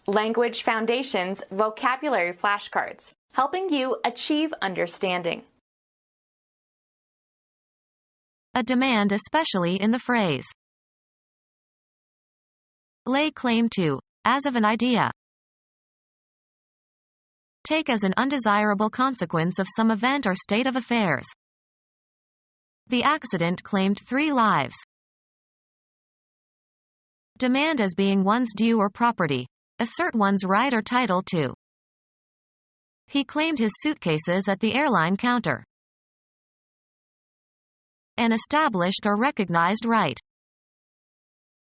Language Foundations Vocabulary Flashcards, helping you achieve understanding. A demand, especially in the phrase lay claim to, as of an idea. Take as an undesirable consequence of some event or state of affairs. The accident claimed 3 lives. Demand as being one's due or property. Assert one's right or title to. He claimed his suitcases at the airline counter. An established or recognized right.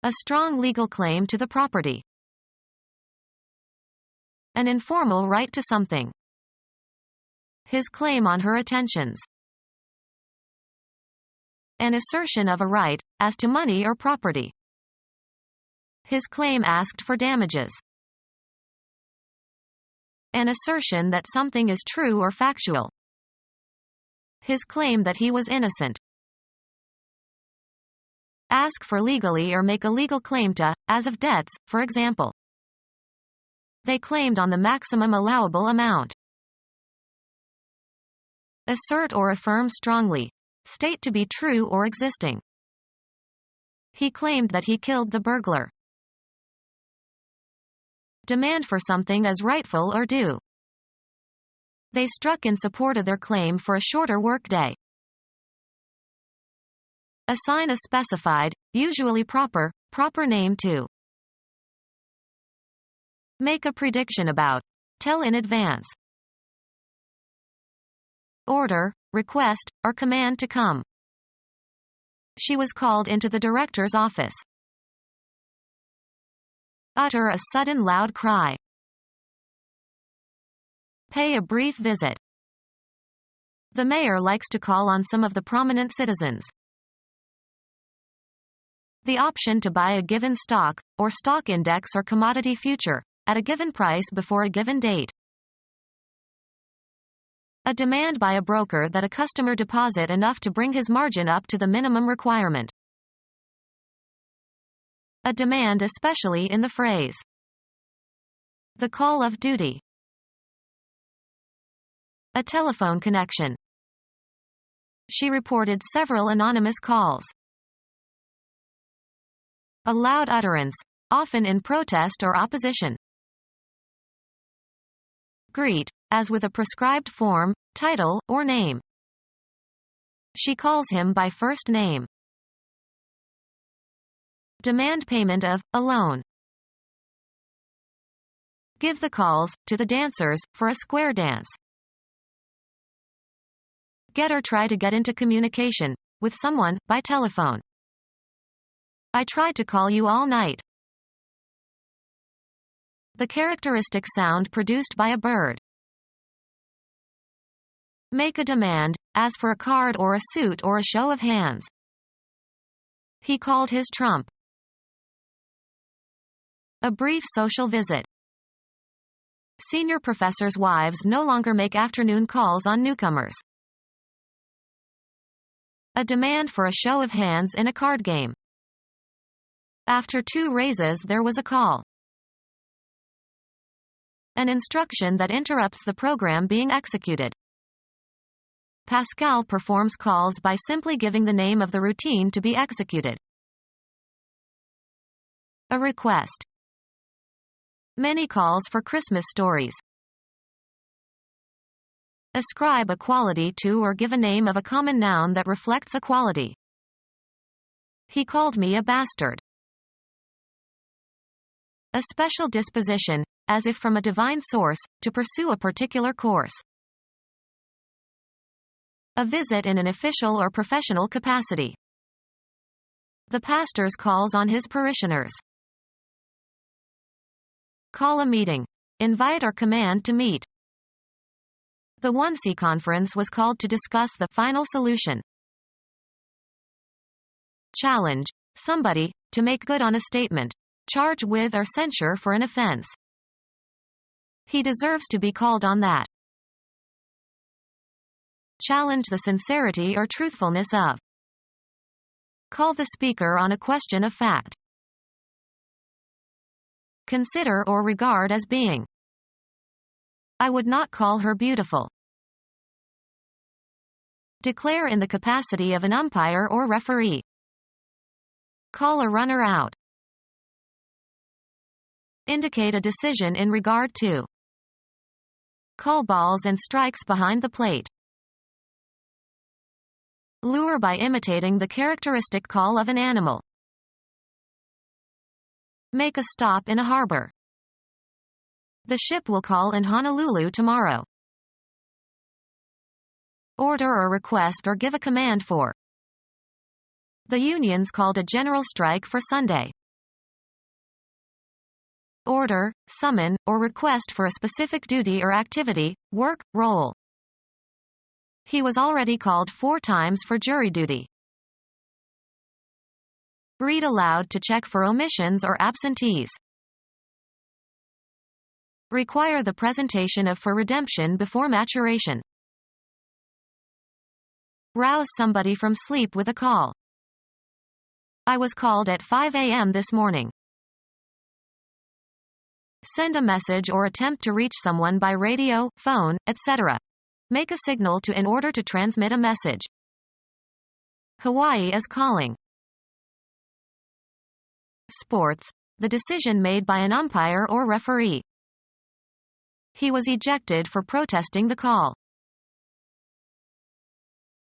A strong legal claim to the property. An informal right to something. His claim on her attentions. An assertion of a right, as to money or property. His claim asked for damages. An assertion that something is true or factual. His claim that he was innocent. Ask for legally or make a legal claim to, as of debts, for example. They claimed on the maximum allowable amount. Assert or affirm strongly. State to be true or existing. He claimed that he killed the burglar. Demand for something as rightful or due. They struck in support of their claim for a shorter workday. Assign a specified, usually proper name to. Make a prediction about. Tell in advance. Order, request, or command to come. She was called into the director's office. Utter a sudden loud cry. Pay a brief visit. The mayor likes to call on some of the prominent citizens. The option to buy a given stock, or stock index or commodity future, at a given price before a given date. A demand by a broker that a customer deposit enough to bring his margin up to the minimum requirement. A demand, especially in the phrase the call of duty. A telephone connection. She reported several anonymous calls. A loud utterance, often in protest or opposition. Greet, as with a prescribed form, title, or name. She calls him by first name. Demand payment of, a loan. Give the calls, to the dancers, for a square dance. Get or try to get into communication, with someone, by telephone. I tried to call you all night. The characteristic sound produced by a bird. Make a demand, as for a card or a suit or a show of hands. He called his trump. A brief social visit. Senior professors' wives no longer make afternoon calls on newcomers. A demand for a show of hands in a card game. After 2 raises there was a call. An instruction that interrupts the program being executed. Pascal performs calls by simply giving the name of the routine to be executed. A request. Many calls for Christmas stories. Ascribe a quality to or give a name of a common noun that reflects a quality. He called me a bastard. A special disposition, as if from a divine source, to pursue a particular course. A visit in an official or professional capacity. The pastor's calls on his parishioners. Call a meeting. Invite or command to meet. The ONEC conference was called to discuss the final solution. Challenge. Somebody, to make good on a statement. Charge with or censure for an offense. He deserves to be called on that. Challenge the sincerity or truthfulness of. Call the speaker on a question of fact. consider or regard as being. I would not call her beautiful. Declare in the capacity of an umpire or referee. Call a runner out. Indicate a decision in regard to. Call balls and strikes behind the plate. Lure by imitating the characteristic call of an animal. Make a stop in a harbor. The ship will call in Honolulu tomorrow. Order or request or give a command for. The unions called a general strike for Sunday. Order, summon, or request for a specific duty or activity, work, role. He was already called 4 times for jury duty. Read aloud to check for omissions or absentees. Require the presentation of for redemption before maturation. Rouse somebody from sleep with a call. I was called at 5 a.m. this morning. Send a message or attempt to reach someone by radio, phone, etc. Make a signal to in order to transmit a message. Hawaii is calling. Sports, the decision made by an umpire or referee. He was ejected for protesting the call.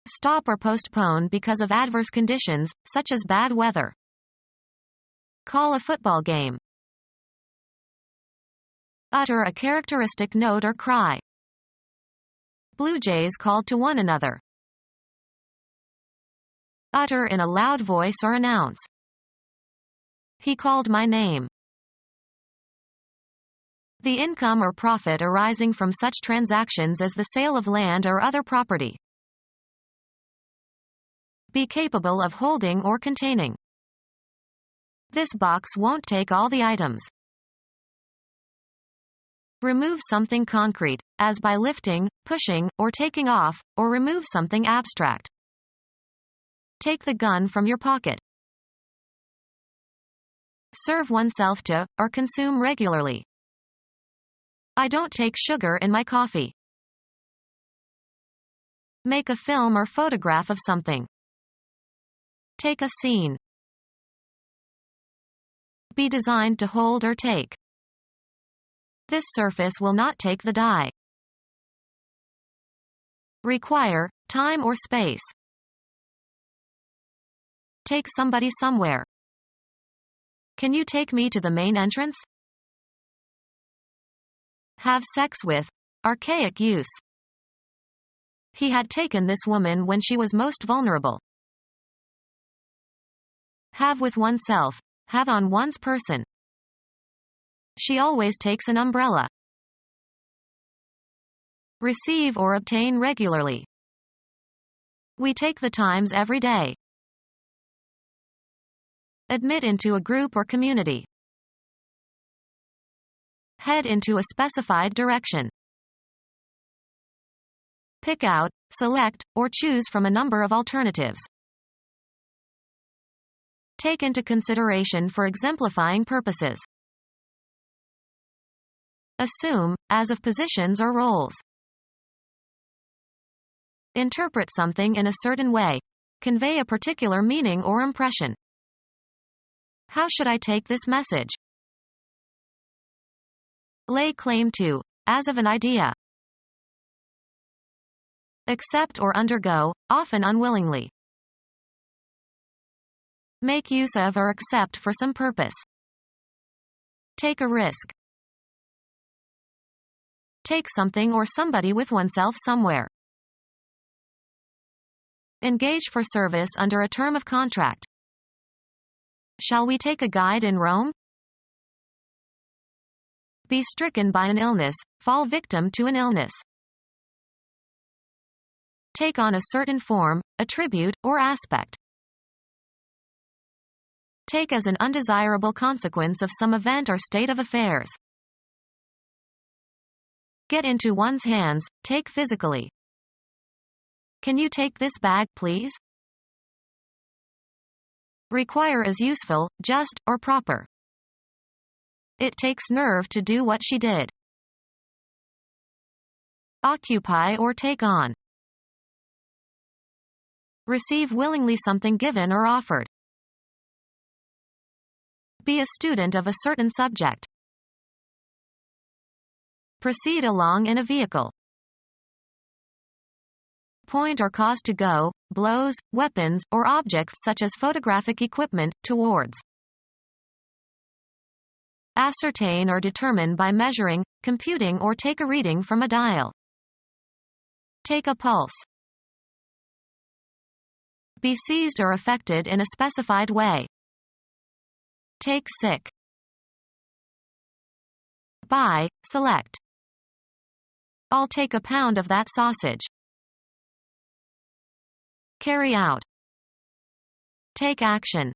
Stop or postpone because of adverse conditions, such as bad weather. Call a football game. Utter a characteristic note or cry. Blue jays called to one another. Utter in a loud voice or announce. He called my name. The income or profit arising from such transactions as the sale of land or other property. Be capable of holding or containing. This box won't take all the items. Remove something concrete, as by lifting, pushing, or taking off, or remove something abstract. Take the gun from your pocket. Serve oneself to, or consume regularly. I don't take sugar in my coffee. Make a film or photograph of something. Take a scene. Be designed to hold or take. This surface will not take the dye. Require, time or space. Take somebody somewhere. Can you take me to the main entrance? Have sex with. Archaic use. He had taken this woman when she was most vulnerable. Have with oneself. Have on one's person. She always takes an umbrella. Receive or obtain regularly. We take the Times every day. Admit into a group or community. Head into a specified direction. Pick out, select, or choose from a number of alternatives. Take into consideration for exemplifying purposes. Assume, as of positions or roles. Interpret something in a certain way. Convey a particular meaning or impression. How should I take this message? Lay claim to, as of an idea. Accept or undergo, often unwillingly. Make use of or accept for some purpose. Take a risk. Take something or somebody with oneself somewhere. Engage for service under a term of contract. Shall we take a guide in Rome? Be stricken by an illness, fall victim to an illness. Take on a certain form, attribute, or aspect. Take as an undesirable consequence of some event or state of affairs. Get into one's hands, take physically. Can you take this bag, please? Require as useful, just, or proper. It takes nerve to do what she did. Occupy or take on. Receive willingly something given or offered. Be a student of a certain subject. Proceed along in a vehicle. Point or cause to go, blows, weapons, or objects such as photographic equipment, towards. Ascertain or determine by measuring, computing or take a reading from a dial. Take a pulse. Be seized or affected in a specified way. Take sick. Buy, select. I'll take a pound of that sausage. Carry out. Take action.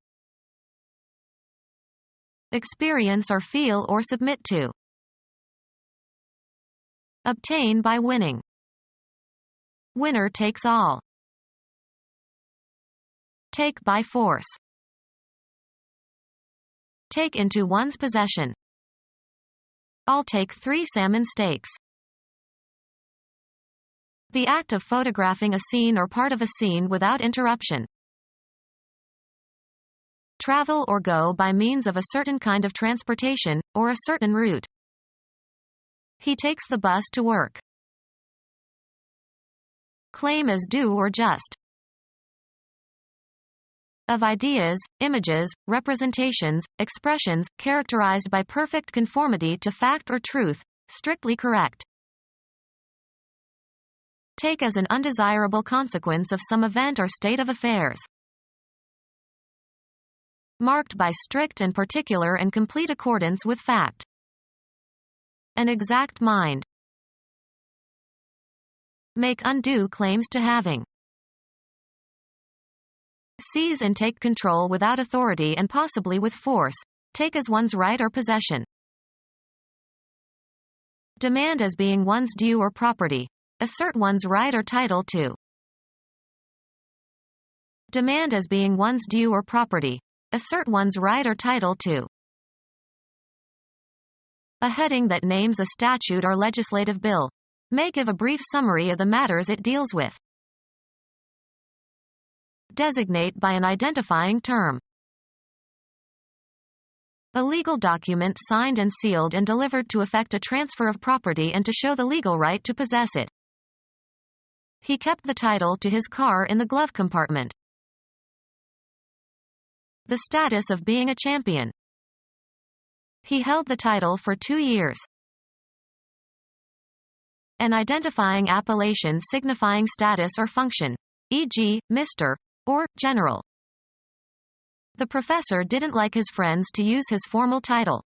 Experience or feel or submit to. Obtain by winning. Winner takes all. Take by force. Take into one's possession. I'll take 3 salmon steaks. The act of photographing a scene or part of a scene without interruption. Travel or go by means of a certain kind of transportation, or a certain route. He takes the bus to work. Claim as due or just. Of ideas, images, representations, expressions, characterized by perfect conformity to fact or truth, strictly correct. Take as an undesirable consequence of some event or state of affairs. Marked by strict and particular and complete accordance with fact. An exact mind. Make undue claims to having. Seize and take control without authority and possibly with force, take as one's right or possession. Demand as being one's due or property. Assert one's right or title to. Demand as being one's due or property. Assert one's right or title to. A heading that names a statute or legislative bill. May give a brief summary of the matters it deals with. Designate by an identifying term. A legal document signed and sealed and delivered to effect a transfer of property and to show the legal right to possess it. He kept the title to his car in the glove compartment. The status of being a champion. He held the title for 2 years. An identifying appellation signifying status or function, e.g., Mr. or General. The professor didn't like his friends to use his formal title.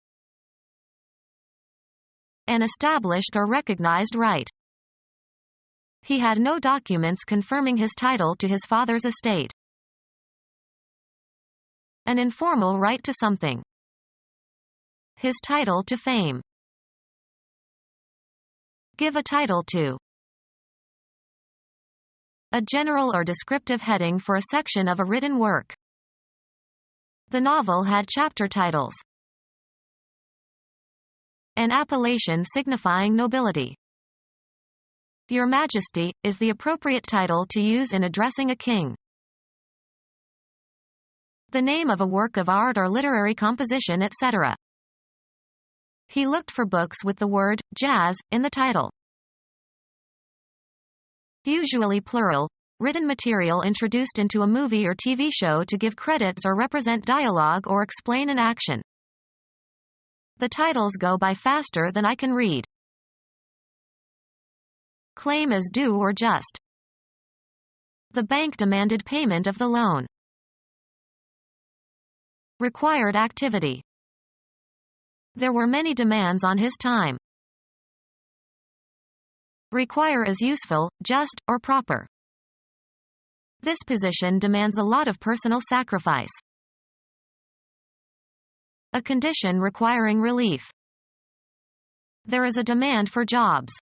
An established or recognized right. He had no documents confirming his title to his father's estate. An informal right to something. His title to fame. Give a title to. A general or descriptive heading for a section of a written work. The novel had chapter titles. An appellation signifying nobility. Your Majesty is the appropriate title to use in addressing a king. The name of a work of art or literary composition, etc. He looked for books with the word jazz in the title. Usually plural, written material introduced into a movie or TV show to give credits or represent dialogue or explain an action. The titles go by faster than I can read. Claim as due or just. The bank demanded payment of the loan. Required activity. There were many demands on his time. Require is useful, just, or proper. This position demands a lot of personal sacrifice. A condition requiring relief. There is a demand for jobs.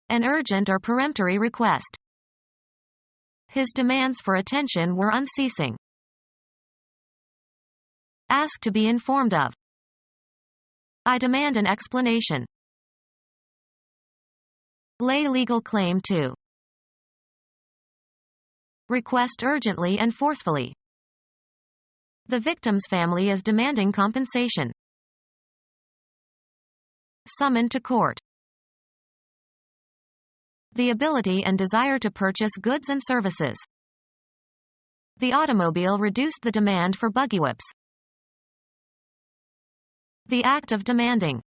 An urgent or peremptory request. His demands for attention were unceasing. Ask to be informed of. I demand an explanation. Lay legal claim to. Request urgently and forcefully. The victim's family is demanding compensation. Summon to court. The ability and desire to purchase goods and services. The automobile reduced the demand for buggy whips. The act of demanding.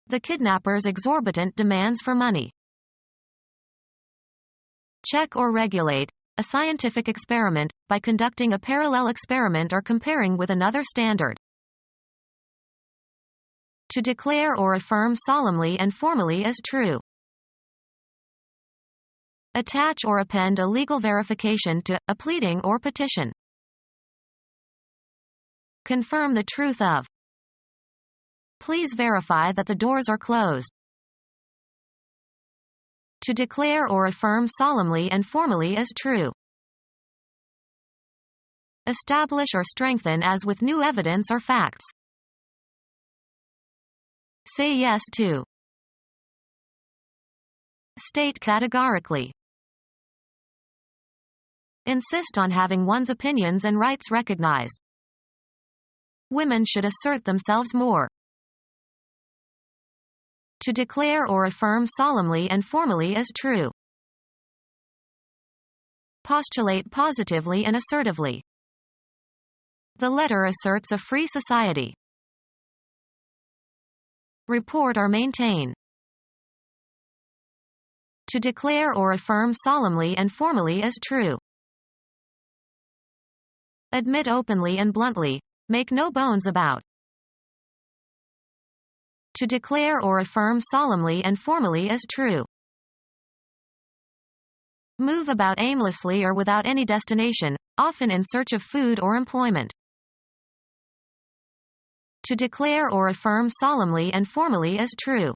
The kidnapper's exorbitant demands for money. Check or regulate. A scientific experiment, by conducting a parallel experiment or comparing with another standard. To declare or affirm solemnly and formally as true. Attach or append a legal verification to a pleading or petition. Confirm the truth of. Please verify that the doors are closed. To declare or affirm solemnly and formally as true. Establish or strengthen as with new evidence or facts. Say yes to. State categorically. Insist on having one's opinions and rights recognized. Women should assert themselves more. To declare or affirm solemnly and formally as true. Postulate positively and assertively. The letter asserts a free society. Report or maintain. To declare or affirm solemnly and formally as true. Admit openly and bluntly. Make no bones about. To declare or affirm solemnly and formally as true. Move about aimlessly or without any destination, often in search of food or employment. To declare or affirm solemnly and formally as true.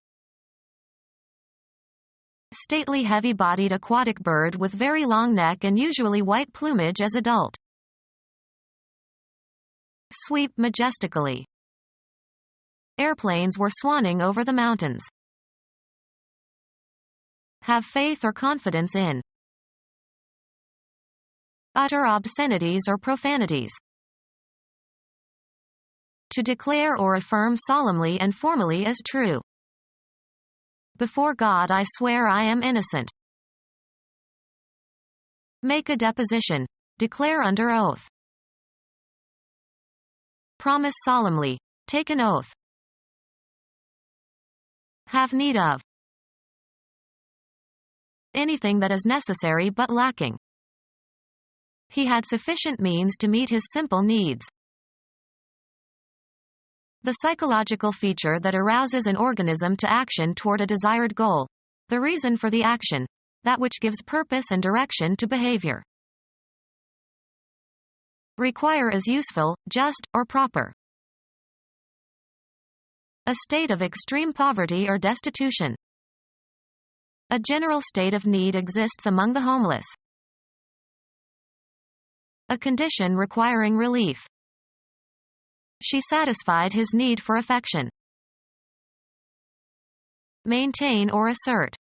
Stately heavy-bodied aquatic bird with very long neck and usually white plumage as adult. Sweep majestically. Airplanes were swanning over the mountains. Have faith or confidence in. Utter obscenities or profanities. To declare or affirm solemnly and formally as true. Before God I swear I am innocent. Make a deposition. Declare under oath. Promise solemnly. Take an oath. Have need of. Anything that is necessary but lacking. He had sufficient means to meet his simple needs. The psychological feature that arouses an organism to action toward a desired goal. The reason for the action. That which gives purpose and direction to behavior. Require is useful, just, or proper. A state of extreme poverty or destitution. A general state of need exists among the homeless. A condition requiring relief. She satisfied his need for affection. Maintain or assert.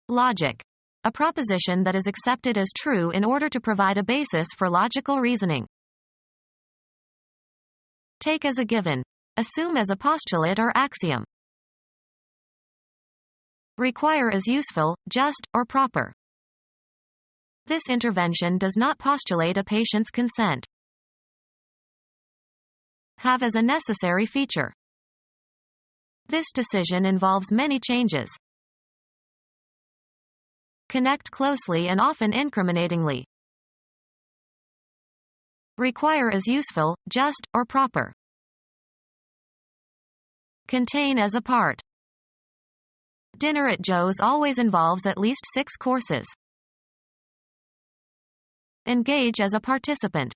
Logic. A proposition that is accepted as true in order to provide a basis for logical reasoning. Take as a given. Assume as a postulate or axiom. Require is useful, just, or proper. This intervention does not postulate a patient's consent. Have as a necessary feature. This decision involves many changes. Connect closely and often incriminatingly. Require is useful, just, or proper. Contain as a part. Dinner at Joe's always involves at least 6 courses. Engage as a participant.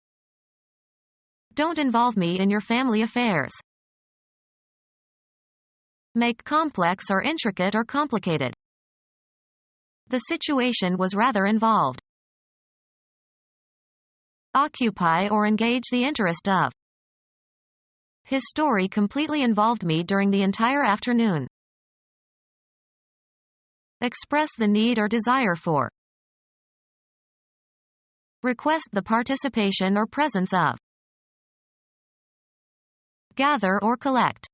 Don't involve me in your family affairs. Make complex or intricate or complicated. The situation was rather involved. Occupy or engage the interest of. His story completely involved me during the entire afternoon. Express the need or desire for. Request the participation or presence of. Gather or collect.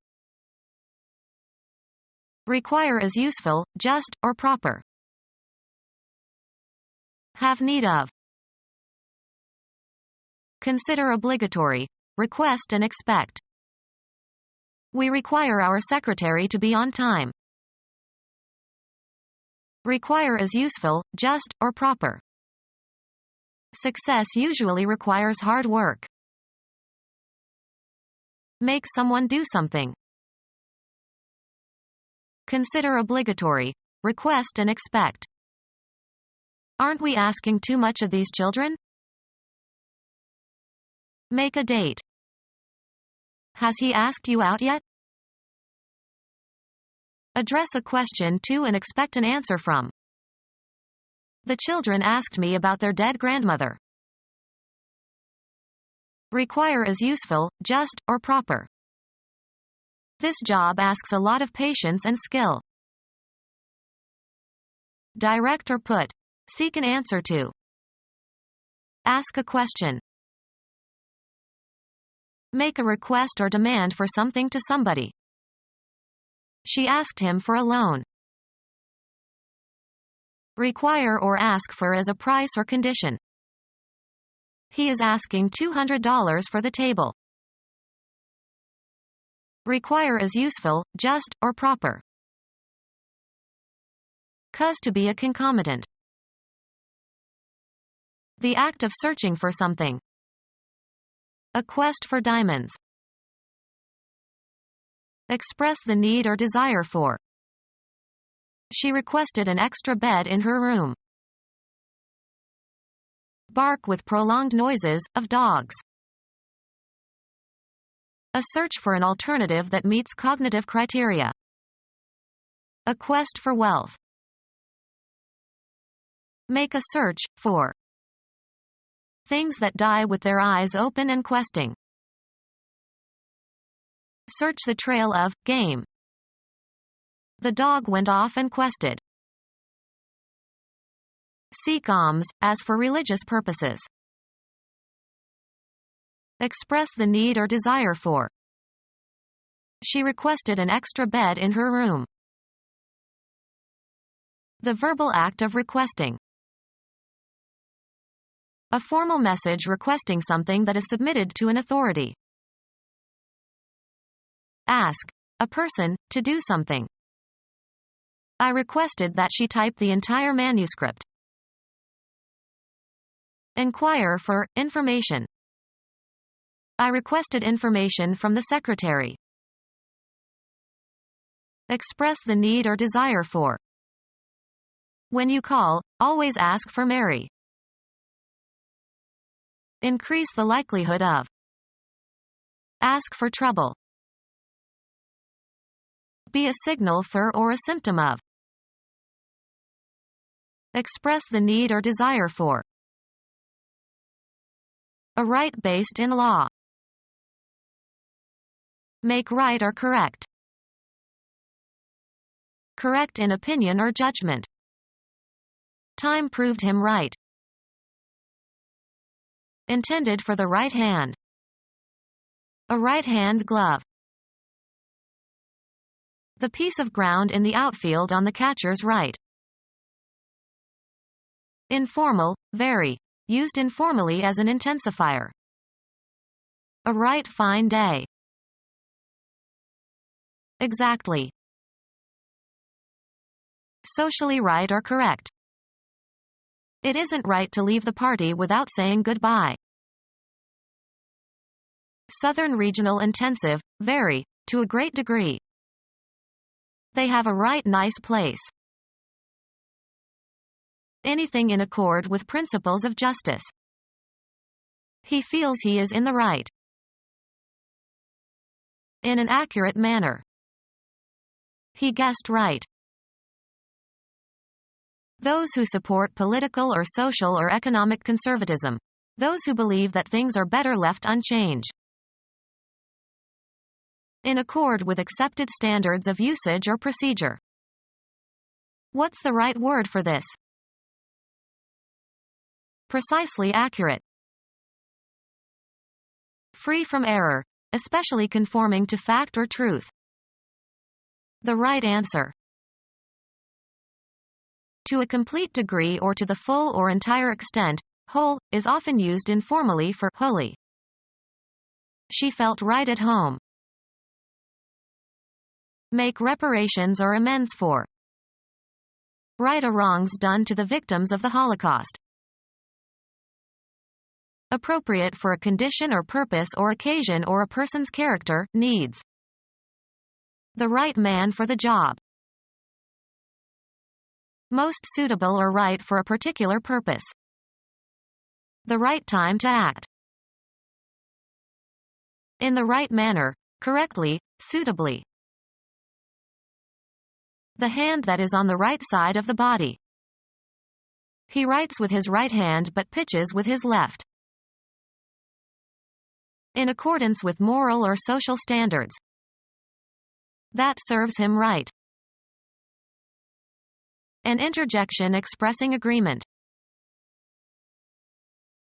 Require is useful, just, or proper. Have need of. Consider obligatory. Request and expect. We require our secretary to be on time. Require is useful, just, or proper. Success usually requires hard work. Make someone do something. Consider obligatory. Request and expect. Aren't we asking too much of these children? Make a date. Has he asked you out yet? Address a question to and expect an answer from. The children asked me about their dead grandmother. Require is useful, just, or proper. This job asks a lot of patience and skill. Direct or put. Seek an answer to. Ask a question. Make a request or demand for something to somebody. She asked him for a loan. Require or ask for as a price or condition. He is asking $200 for the table. Require is useful, just, or proper. Cause to be a concomitant. The act of searching for something. A quest for diamonds. Express the need or desire for. She requested an extra bed in her room. Bark with prolonged noises, of dogs. A search for an alternative that meets cognitive criteria. A quest for wealth. Make a search, for. Things that die with their eyes open and questing. Search the trail of, game. The dog went off and quested. Seek alms, as for religious purposes. Express the need or desire for. She requested an extra bed in her room. The verbal act of requesting. A formal message requesting something that is submitted to an authority. Ask. A person, to do something. I requested that she type the entire manuscript. Inquire for information. I requested information from the secretary. Express the need or desire for. When you call, always ask for Mary. Increase the likelihood of. Ask for trouble. Be a signal for or a symptom of. Express the need or desire for. A right based in law. Make right or correct. Correct in opinion or judgment. Time proved him right. Intended for the right hand. A right-hand glove. The piece of ground in the outfield on the catcher's right. Informal, very. Used informally as an intensifier. A right fine day. Exactly. Socially right or correct. It isn't right to leave the party without saying goodbye. Southern Regional Intensive, very, to a great degree. They have a right nice place. Anything in accord with principles of justice. He feels he is in the right. In an accurate manner. He guessed right. Those who support political or social or economic conservatism. those who believe that things are better left unchanged, in accord with accepted standards of usage or procedure. What's the right word for this? Precisely accurate. Free from error, especially conforming to fact or truth. The right answer. To a complete degree or to the full or entire extent, whole, is often used informally for wholly. She felt right at home. Make reparations or amends for. Right or wrongs done to the victims of the Holocaust. Appropriate for a condition or purpose or occasion or a person's character, needs. The right man for the job. Most suitable or right for a particular purpose. The right time to act. In the right manner, correctly, suitably. The hand that is on the right side of the body. He writes with his right hand but pitches with his left. In accordance with moral or social standards. That serves him right. An interjection expressing agreement.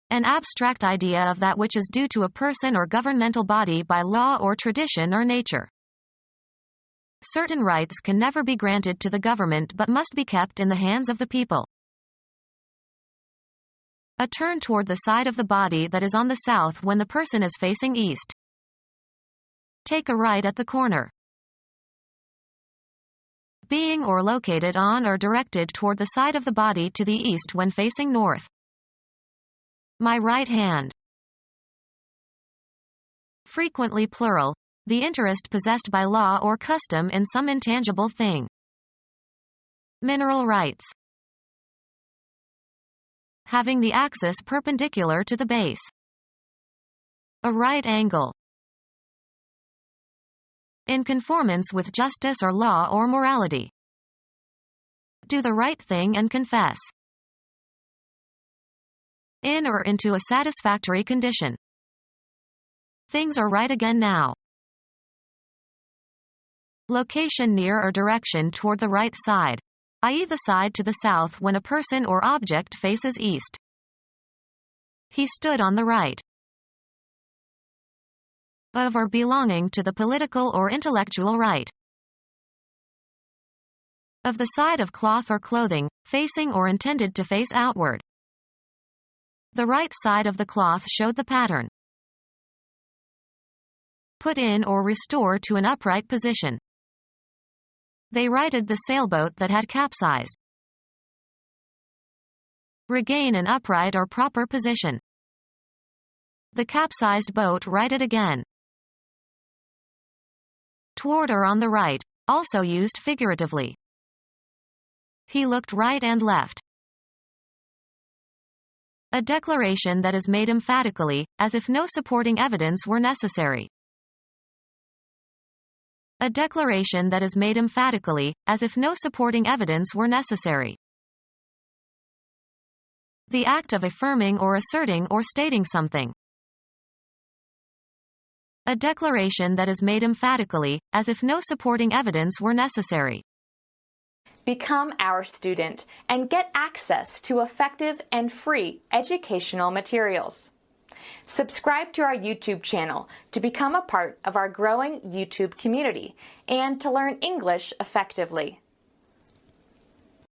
An abstract idea of that which is due to a person or governmental body by law or tradition or nature. Certain rights can never be granted to the government but must be kept in the hands of the people. A turn toward the side of the body that is on the south when the person is facing east. Take a right at the corner. Being or located on or directed toward the side of the body to the east when facing north. My right hand. Frequently plural, the interest possessed by law or custom in some intangible thing. Mineral rights. Having the axis perpendicular to the base. A right angle. In conformance with justice or law or morality. Do the right thing and confess. In or into a satisfactory condition. Things are right again now. Location near or direction toward the right side, i.e. the side to the south when a person or object faces east. He stood on the right. Of or belonging to the political or intellectual right. Of the side of cloth or clothing, facing or intended to face outward. The right side of the cloth showed the pattern. Put in or restore to an upright position. They righted the sailboat that had capsized. Regain an upright or proper position. The capsized boat righted again. Toward or on the right, also used figuratively. He looked right and left. A declaration that is made emphatically, as if no supporting evidence were necessary. A declaration that is made emphatically, as if no supporting evidence were necessary. The act of affirming or asserting or stating something. A declaration that is made emphatically, as if no supporting evidence were necessary. Become our student and get access to effective and free educational materials. Subscribe to our YouTube channel to become a part of our growing YouTube community and to learn English effectively.